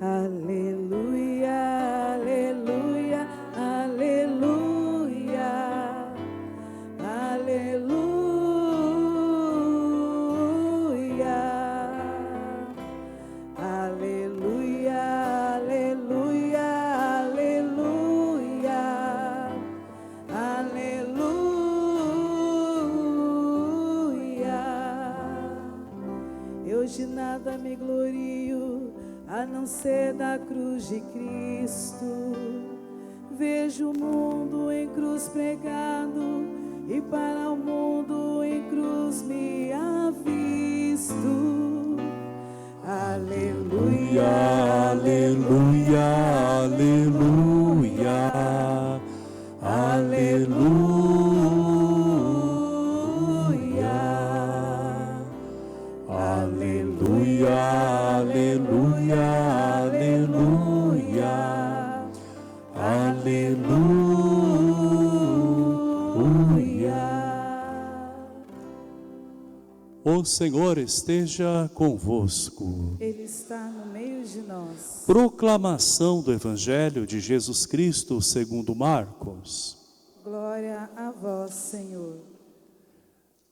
Aleluia, aleluia, aleluia, aleluia, aleluia, aleluia, aleluia, aleluia. Eu de nada me glorio a não ser da cruz de Cristo. Vejo o mundo em cruz pregado e para o mundo em cruz me avisto. Aleluia, aleluia, aleluia, aleluia, aleluia, aleluia, aleluia, aleluia. O Senhor esteja convosco. Ele está no meio de nós. Proclamação do Evangelho de Jesus Cristo segundo Marcos. Glória a vós, Senhor.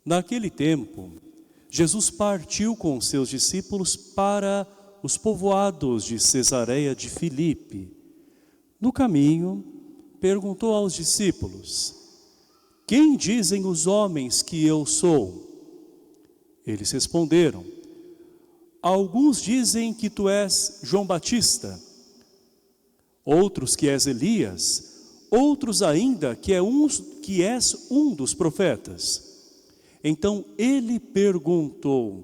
Naquele tempo, Jesus partiu com seus discípulos para os povoados de Cesareia de Filipe. No caminho, perguntou aos discípulos: quem dizem os homens que eu sou? Eles responderam: alguns dizem que tu és João Batista, outros que és Elias, outros ainda que és um dos profetas. Então ele perguntou: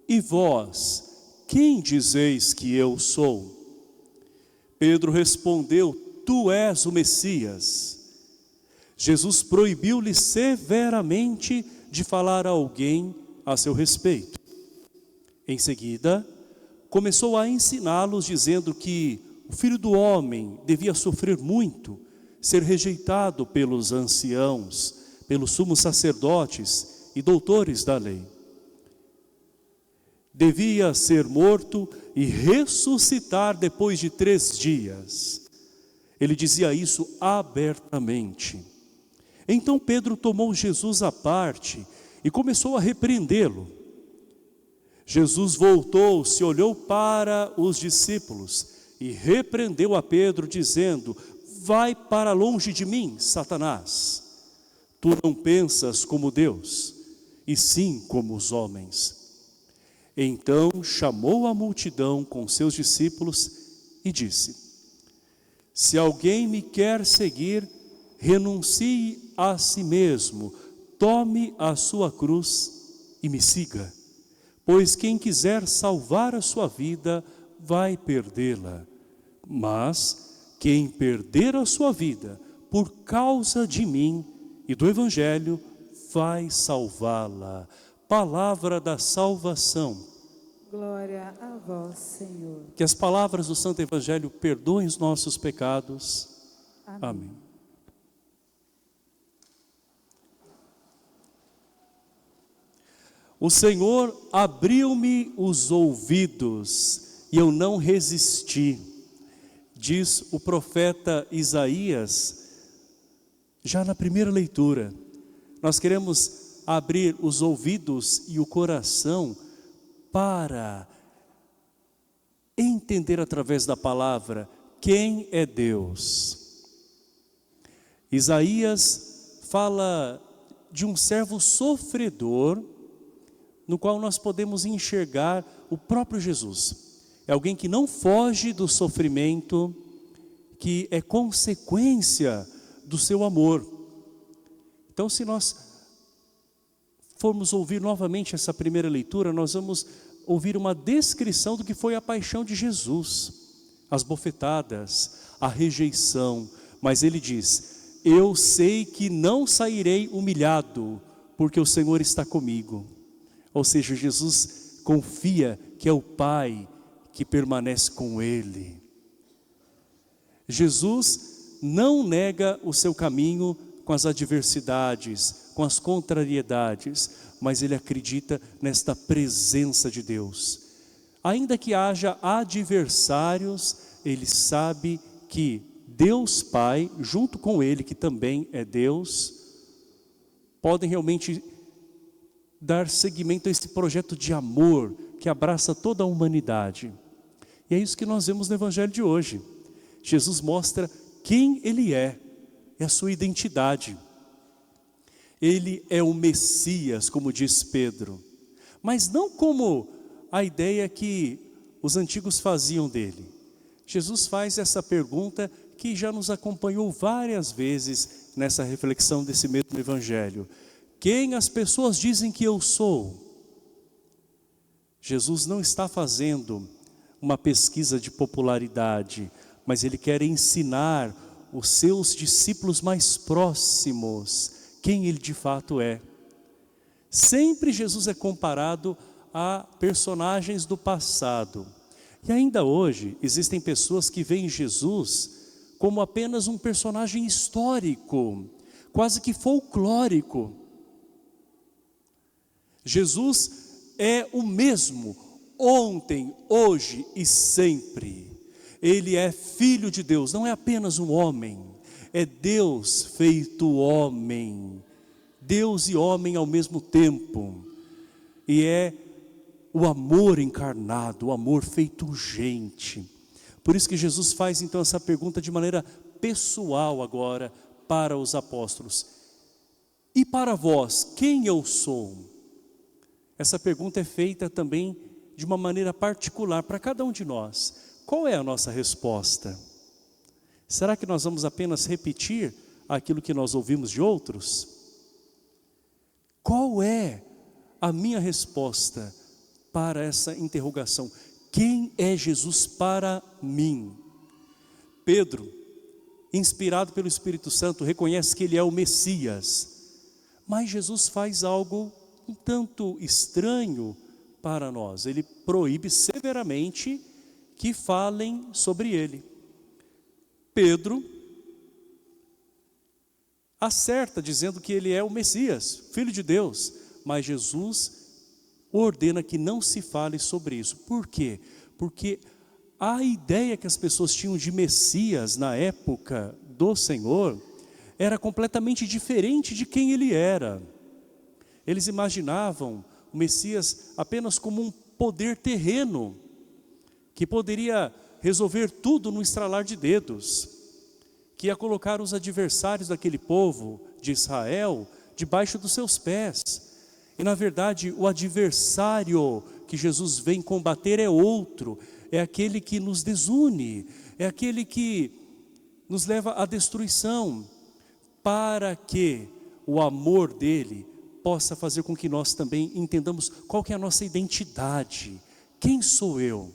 e vós, quem dizeis que eu sou? Pedro respondeu: tu és o Messias. Jesus proibiu-lhe severamente de falar a alguém a seu respeito. Em seguida, começou a ensiná-los, dizendo que o Filho do Homem devia sofrer muito, ser rejeitado pelos anciãos, pelos sumos sacerdotes e doutores da lei. Devia ser morto e ressuscitar depois de 3 dias. Ele dizia isso abertamente. Então Pedro tomou Jesus à parte e começou a repreendê-lo. Jesus voltou-se, olhou para os discípulos e repreendeu a Pedro, dizendo: vai para longe de mim, Satanás. Tu não pensas como Deus, e sim como os homens. Então chamou a multidão com seus discípulos e disse: se alguém me quer seguir, renuncie a si mesmo, tome a sua cruz e me siga. Pois quem quiser salvar a sua vida, vai perdê-la. Mas quem perder a sua vida por causa de mim e do Evangelho, vai salvá-la. Palavra da salvação. Glória a vós, Senhor. Que as palavras do Santo Evangelho perdoem os nossos pecados. Amém. Amém. O Senhor abriu-me os ouvidos e eu não resisti, diz o profeta Isaías, já na primeira leitura. Nós queremos abrir os ouvidos e o coração para entender através da palavra quem é Deus. Isaías fala de um servo sofredor, no qual nós podemos enxergar o próprio Jesus. É alguém que não foge do sofrimento, que é consequência do seu amor. Então, se nós formos ouvir novamente essa primeira leitura, nós vamos ouvir uma descrição do que foi a paixão de Jesus. As bofetadas, a rejeição. Mas ele diz: eu sei que não sairei humilhado, porque o Senhor está comigo. Ou seja, Jesus confia que é o Pai que permanece com ele. Jesus não nega o seu caminho com as adversidades, com as contrariedades, mas ele acredita nesta presença de Deus. Ainda que haja adversários, ele sabe que Deus Pai, junto com ele, que também é Deus, podem realmente dar seguimento a esse projeto de amor que abraça toda a humanidade. E é isso que nós vemos no Evangelho de hoje. Jesus mostra quem ele é a sua identidade. Ele é o Messias, como diz Pedro, mas não como a ideia que os antigos faziam dele. Jesus faz essa pergunta que já nos acompanhou várias vezes nessa reflexão desse mesmo Evangelho. Quem as pessoas dizem que eu sou? Jesus não está fazendo uma pesquisa de popularidade, mas ele quer ensinar os seus discípulos mais próximos quem ele de fato é. Sempre Jesus é comparado a personagens do passado. E ainda hoje existem pessoas que veem Jesus como apenas um personagem histórico, quase que folclórico. Jesus é o mesmo ontem, hoje e sempre. Ele é filho de Deus, não é apenas um homem, é Deus feito homem, Deus e homem ao mesmo tempo. E é o amor encarnado, o amor feito gente. Por isso que Jesus faz então essa pergunta de maneira pessoal agora para os apóstolos. E para vós, quem eu sou? Essa pergunta é feita também de uma maneira particular para cada um de nós. Qual é a nossa resposta? Será que nós vamos apenas repetir aquilo que nós ouvimos de outros? Qual é a minha resposta para essa interrogação? Quem é Jesus para mim? Pedro, inspirado pelo Espírito Santo, reconhece que ele é o Messias. Mas Jesus faz algo um tanto estranho para nós. Ele proíbe severamente que falem sobre ele. Pedro acerta dizendo que ele é o Messias, Filho de Deus, mas Jesus ordena que não se fale sobre isso. Por quê? Porque a ideia que as pessoas tinham de Messias na época do Senhor era completamente diferente de quem ele era. Eles imaginavam o Messias apenas como um poder terreno, que poderia resolver tudo no estralar de dedos, que ia colocar os adversários daquele povo de Israel debaixo dos seus pés. E na verdade o adversário que Jesus vem combater é outro, é aquele que nos desune, é aquele que nos leva à destruição, para que o amor dele possa fazer com que nós também entendamos qual que é a nossa identidade. Quem sou eu?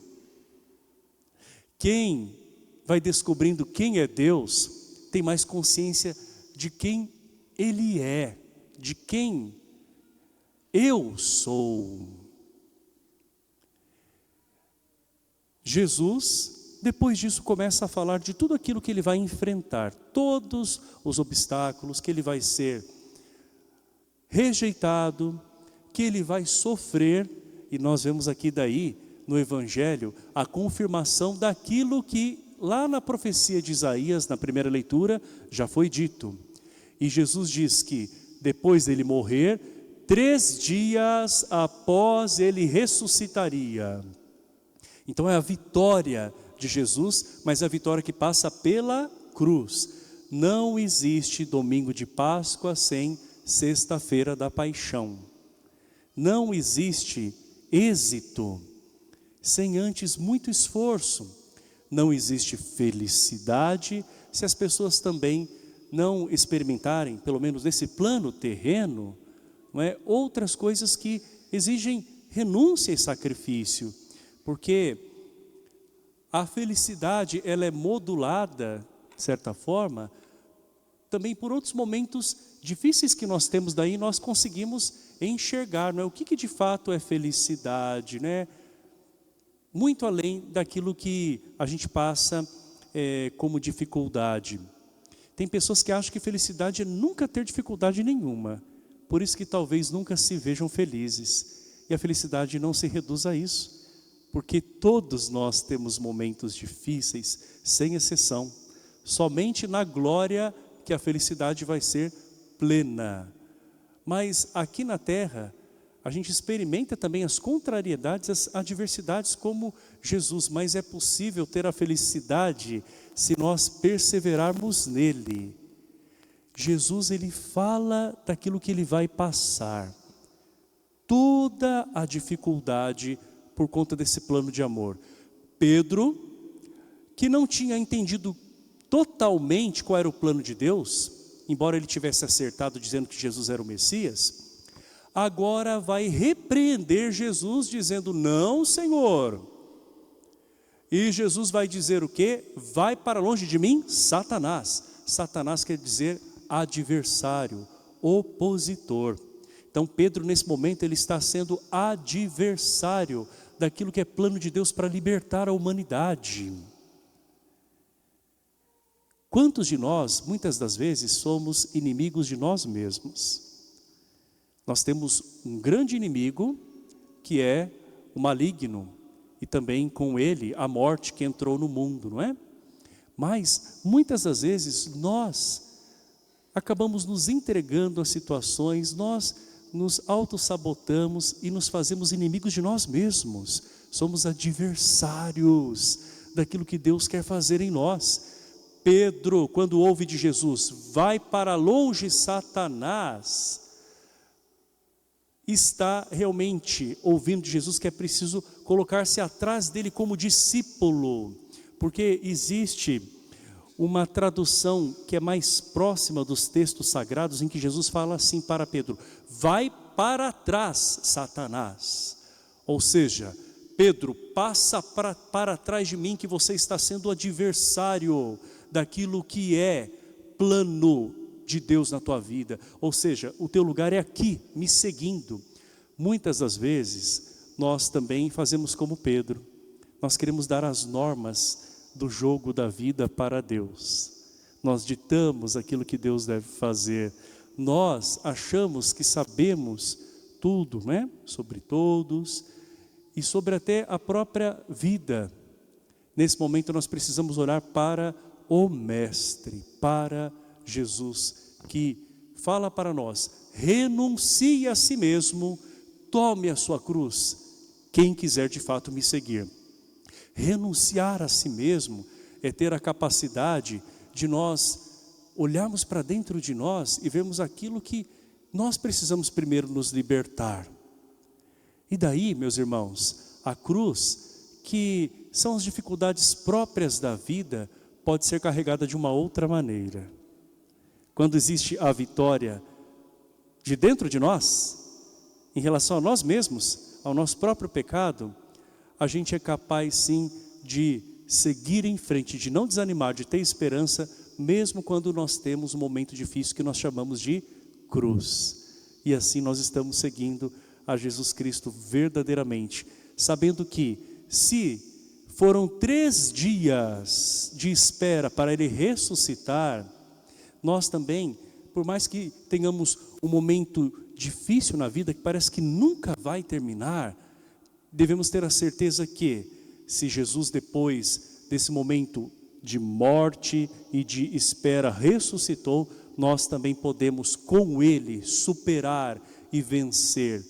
Quem vai descobrindo quem é Deus, tem mais consciência de quem ele é, de quem eu sou. Jesus, depois disso, começa a falar de tudo aquilo que ele vai enfrentar, todos os obstáculos, que ele vai ser rejeitado, que ele vai sofrer, e nós vemos aqui daí, no Evangelho, a confirmação daquilo que lá na profecia de Isaías, na primeira leitura, já foi dito. E Jesus diz que depois dele morrer, 3 dias após ele ressuscitaria. Então é a vitória de Jesus, mas a vitória que passa pela cruz. Não existe domingo de Páscoa sem sexta-feira da paixão. Não existe êxito sem antes muito esforço. Não existe felicidade se as pessoas também não experimentarem, pelo menos nesse plano terreno, não é, outras coisas que exigem renúncia e sacrifício. Porque a felicidade, ela é modulada, de certa forma, também por outros momentos difíceis que nós temos, daí nós conseguimos enxergar, não é? O que de fato é felicidade, né? Muito além daquilo que a gente passa como dificuldade. Tem pessoas que acham que felicidade é nunca ter dificuldade nenhuma, por isso que talvez nunca se vejam felizes, e a felicidade não se reduz a isso. porque todos nós temos momentos difíceis, sem exceção. Somente na glória que a felicidade vai ser plena. Mas aqui na terra, a gente experimenta também as contrariedades, as adversidades como Jesus. Mas é possível ter a felicidade se nós perseverarmos nele. Jesus, ele fala daquilo que ele vai passar. Toda a dificuldade por conta desse plano de amor. Pedro, que não tinha entendido totalmente qual era o plano de Deus, embora ele tivesse acertado dizendo que Jesus era o Messias, agora vai repreender Jesus dizendo: não, Senhor. E Jesus vai dizer o quê? Vai para longe de mim, Satanás. Satanás quer dizer adversário, opositor. Então Pedro, nesse momento, ele está sendo adversário daquilo que é plano de Deus para libertar a humanidade. Quantos de nós, muitas das vezes, somos inimigos de nós mesmos? Nós temos um grande inimigo, que é o maligno, e também com ele a morte que entrou no mundo, não é? Mas, muitas das vezes, nós acabamos nos entregando a situações, nós nos autossabotamos e nos fazemos inimigos de nós mesmos. Somos adversários daquilo que Deus quer fazer em nós. Pedro, quando ouve de Jesus, vai para longe, Satanás, está realmente ouvindo de Jesus que é preciso colocar-se atrás dele como discípulo, porque existe uma tradução que é mais próxima dos textos sagrados, em que Jesus fala assim para Pedro: vai para trás, Satanás. Ou seja, Pedro, passa para trás de mim, que você está sendo adversário daquilo que é plano de Deus na tua vida. Ou seja, o teu lugar é aqui, me seguindo. Muitas das vezes, nós também fazemos como Pedro. Nós queremos dar as normas do jogo da vida para Deus. Nós ditamos aquilo que Deus deve fazer. Nós achamos que sabemos tudo, né? Sobre todos e sobre até a própria vida. Nesse momento nós precisamos olhar para o Mestre, para Jesus, que fala para nós: renuncie a si mesmo, tome a sua cruz, quem quiser de fato me seguir. Renunciar a si mesmo é ter a capacidade de nós olharmos para dentro de nós e vermos aquilo que nós precisamos primeiro nos libertar. E daí, meus irmãos, a cruz, que são as dificuldades próprias da vida, pode ser carregada de uma outra maneira. Quando existe a vitória de dentro de nós, em relação a nós mesmos, ao nosso próprio pecado, a gente é capaz sim de seguir em frente, de não desanimar, de ter esperança, mesmo quando nós temos um momento difícil que nós chamamos de cruz. E assim nós estamos seguindo a Jesus Cristo verdadeiramente, sabendo que se foram 3 dias de espera para ele ressuscitar, nós também, por mais que tenhamos um momento difícil na vida, que parece que nunca vai terminar, devemos ter a certeza que, se Jesus, depois desse momento de morte e de espera, ressuscitou, nós também podemos com ele superar e vencer.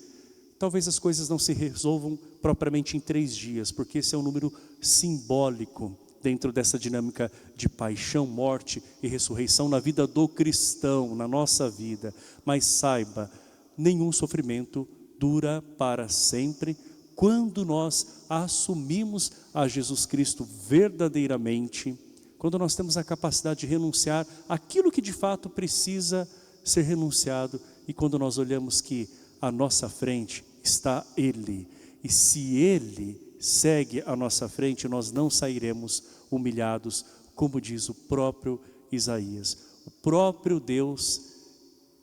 Talvez as coisas não se resolvam propriamente em 3 dias, porque esse é um número simbólico dentro dessa dinâmica de paixão, morte e ressurreição na vida do cristão, na nossa vida. Mas saiba, nenhum sofrimento dura para sempre quando nós assumimos a Jesus Cristo verdadeiramente, quando nós temos a capacidade de renunciar àquilo que de fato precisa ser renunciado, e quando nós olhamos que à nossa frente está Ele, e se Ele segue à nossa frente, nós não sairemos humilhados, como diz o próprio Isaías. O próprio Deus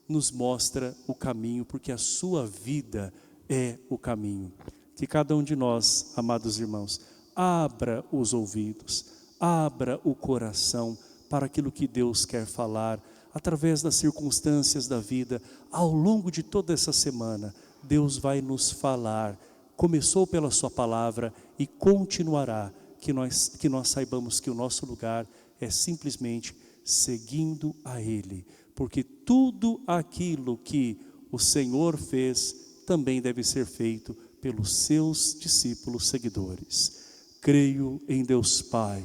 nos mostra o caminho, porque a sua vida é o caminho. Que cada um de nós, amados irmãos, abra os ouvidos, abra o coração para aquilo que Deus quer falar, através das circunstâncias da vida. Ao longo de toda essa semana, Deus vai nos falar começou pela sua palavra e continuará, que nós saibamos que o nosso lugar é simplesmente seguindo a Ele, porque tudo aquilo que o Senhor fez também deve ser feito pelos seus discípulos seguidores. Creio em Deus Pai,